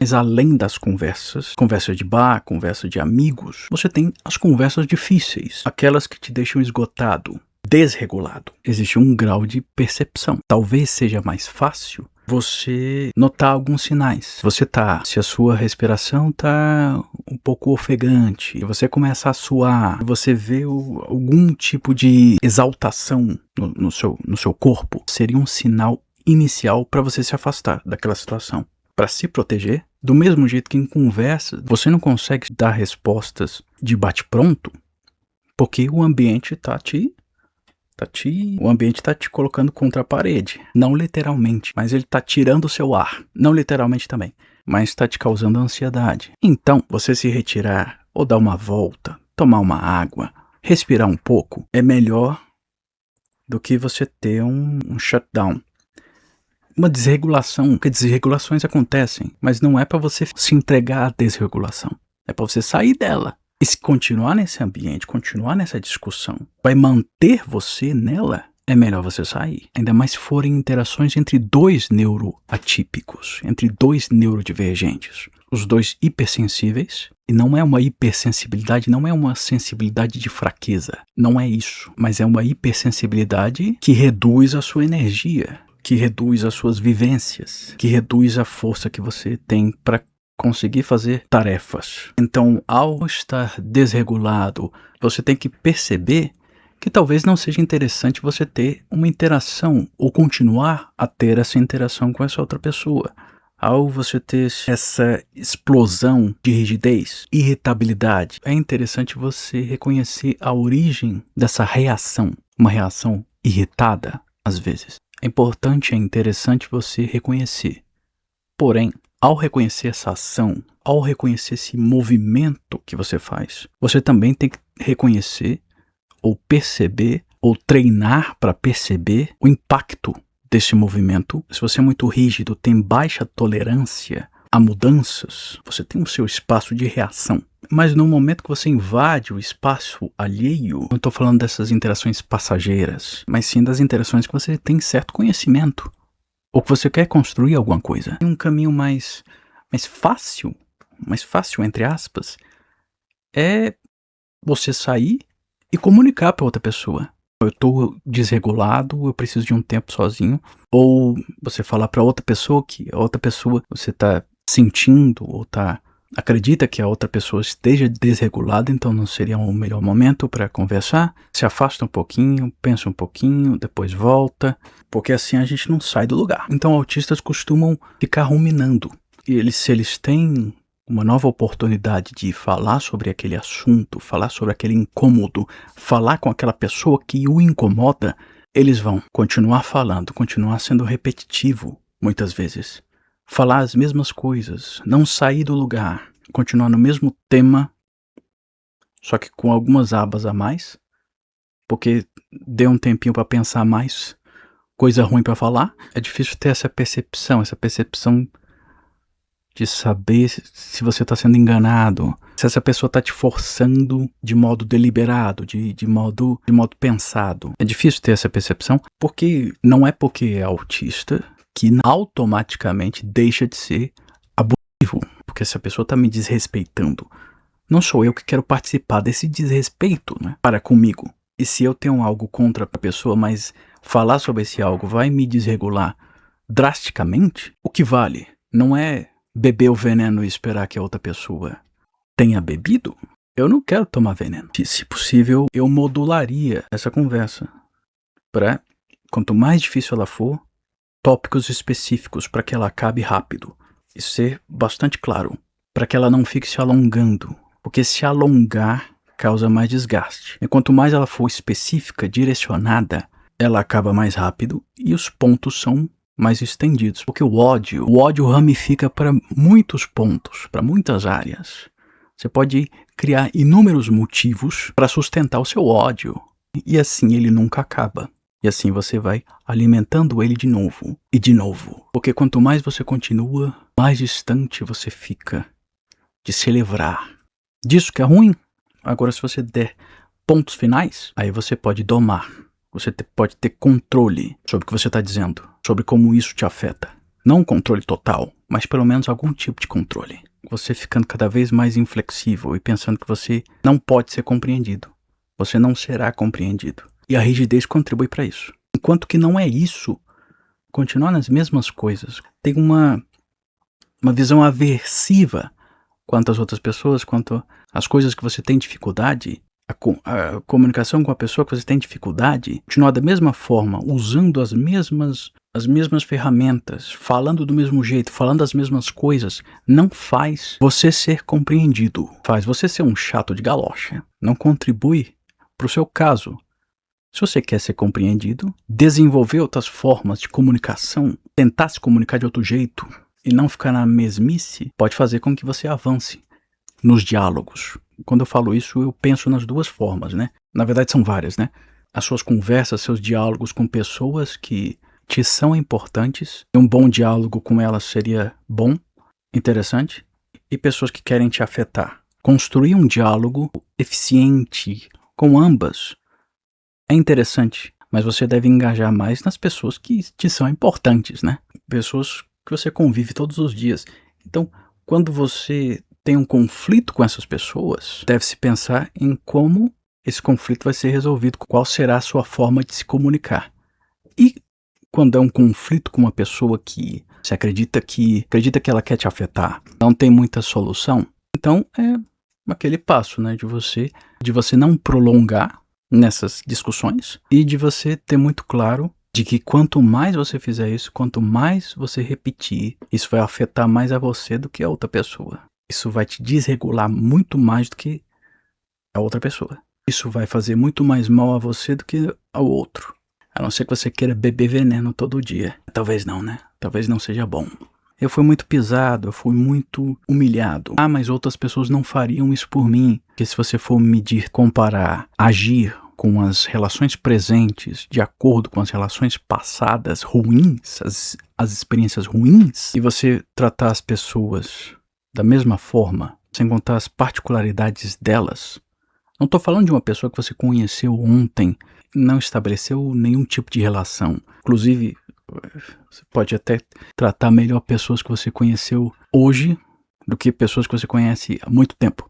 Mas além das conversas, conversa de bar, conversa de amigos, você tem as conversas difíceis, aquelas que te deixam esgotado, desregulado. Existe um grau de percepção. Talvez seja mais fácil você notar alguns sinais. Se a sua respiração tá um pouco ofegante, você começa a suar, você vê algum tipo de exaltação no seu corpo, seria um sinal inicial para você se afastar daquela situação. Para se proteger, do mesmo jeito que em conversa, você não consegue dar respostas de bate-pronto, porque o ambiente tá te colocando contra a parede. Não literalmente, mas ele tá tirando o seu ar. Não literalmente também, mas está te causando ansiedade. Então, você se retirar ou dar uma volta, tomar uma água, respirar um pouco, é melhor do que você ter um shutdown. Uma desregulação, porque desregulações acontecem, mas não é para você se entregar à desregulação. É para você sair dela. E se continuar nesse ambiente, continuar nessa discussão, vai manter você nela, é melhor você sair. Ainda mais se forem interações entre dois neuroatípicos, entre dois neurodivergentes. Os dois hipersensíveis, e não é uma hipersensibilidade, não é uma sensibilidade de fraqueza. Não é isso, mas é uma hipersensibilidade que reduz a sua energia, que reduz as suas vivências, que reduz a força que você tem para conseguir fazer tarefas. Então, ao estar desregulado, você tem que perceber que talvez não seja interessante você ter uma interação ou continuar a ter essa interação com essa outra pessoa. Ao você ter essa explosão de rigidez, irritabilidade, é interessante você reconhecer a origem dessa reação, uma reação irritada, às vezes. É importante, é interessante você reconhecer. Porém, ao reconhecer essa ação, ao reconhecer esse movimento que você faz, você também tem que reconhecer ou perceber ou treinar para perceber o impacto desse movimento. Se você é muito rígido, tem baixa tolerância a mudanças, você tem o seu espaço de reação. Mas no momento que você invade o espaço alheio, não estou falando dessas interações passageiras, mas sim das interações que você tem certo conhecimento, ou que você quer construir alguma coisa. Um caminho mais fácil, entre aspas, é você sair e comunicar para outra pessoa. Eu estou desregulado, eu preciso de um tempo sozinho. Ou você falar para outra pessoa que a outra pessoa você está sentindo ou acredita que a outra pessoa esteja desregulada, então não seria o melhor momento para conversar. Se afasta um pouquinho, pensa um pouquinho, depois volta, porque assim a gente não sai do lugar. Então autistas costumam ficar ruminando. E se eles têm uma nova oportunidade de falar sobre aquele assunto, falar sobre aquele incômodo, falar com aquela pessoa que o incomoda, eles vão continuar falando, continuar sendo repetitivo muitas vezes. Falar as mesmas coisas, não sair do lugar, continuar no mesmo tema, só que com algumas abas a mais, porque deu um tempinho para pensar mais, coisa ruim para falar. É difícil ter essa percepção de saber se você está sendo enganado, se essa pessoa está te forçando de modo deliberado, de modo pensado. É difícil ter essa percepção, porque não é porque é autista que automaticamente deixa de ser abusivo, porque essa pessoa está me desrespeitando. Não sou eu que quero participar desse desrespeito, né, para comigo. E se eu tenho algo contra a pessoa, mas falar sobre esse algo vai me desregular drasticamente, o que vale não é beber o veneno e esperar que a outra pessoa tenha bebido. Eu não quero tomar veneno. Se possível, eu modularia essa conversa para, quanto mais difícil ela for, tópicos específicos para que ela acabe rápido. E ser bastante claro, para que ela não fique se alongando. Porque se alongar causa mais desgaste. E quanto mais ela for específica, direcionada, ela acaba mais rápido e os pontos são mais estendidos. Porque o ódio ramifica para muitos pontos, para muitas áreas. Você pode criar inúmeros motivos para sustentar o seu ódio. E assim ele nunca acaba. E assim você vai alimentando ele de novo e de novo. Porque quanto mais você continua, mais distante você fica de se livrar disso que é ruim. Agora, se você der pontos finais, aí você pode domar. Você pode ter controle sobre o que você está dizendo, sobre como isso te afeta. Não um controle total, mas pelo menos algum tipo de controle. Você ficando cada vez mais inflexível e pensando que você não pode ser compreendido. Você não será compreendido. E a rigidez contribui para isso. Enquanto que não é isso, continuar nas mesmas coisas. Tem uma visão aversiva quanto às outras pessoas, quanto às coisas que você tem dificuldade, a comunicação com a pessoa que você tem dificuldade, continuar da mesma forma, usando as mesmas ferramentas, falando do mesmo jeito, falando as mesmas coisas, não faz você ser compreendido. Faz você ser um chato de galocha. Não contribui para o seu caso. Se você quer ser compreendido, desenvolver outras formas de comunicação, tentar se comunicar de outro jeito e não ficar na mesmice, pode fazer com que você avance nos diálogos. Quando eu falo isso, eu penso nas duas formas, né? Na verdade, são várias, né? As suas conversas, seus diálogos com pessoas que te são importantes. Um bom diálogo com elas seria bom, interessante. E pessoas que querem te afetar. Construir um diálogo eficiente com ambas é interessante, mas você deve engajar mais nas pessoas que te são importantes, né? Pessoas que você convive todos os dias. Então, quando você tem um conflito com essas pessoas, deve-se pensar em como esse conflito vai ser resolvido, qual será a sua forma de se comunicar. E quando é um conflito com uma pessoa que você acredita que ela quer te afetar, não tem muita solução, então é aquele passo, né, de você não prolongar nessas discussões e de você ter muito claro de que quanto mais você fizer isso, quanto mais você repetir, isso vai afetar mais a você do que a outra pessoa. Isso vai te desregular muito mais do que a outra pessoa. Isso vai fazer muito mais mal a você do que ao outro. A não ser que você queira beber veneno todo dia. Talvez não, né? Talvez não seja bom. Eu fui muito pisado, eu fui muito humilhado. Ah, mas outras pessoas não fariam isso por mim. Porque se você for medir, comparar, agir com as relações presentes de acordo com as relações passadas ruins, as experiências ruins, e você tratar as pessoas da mesma forma, sem contar as particularidades delas. Não estou falando de uma pessoa que você conheceu ontem, não estabeleceu nenhum tipo de relação. Inclusive, você pode até tratar melhor pessoas que você conheceu hoje do que pessoas que você conhece há muito tempo.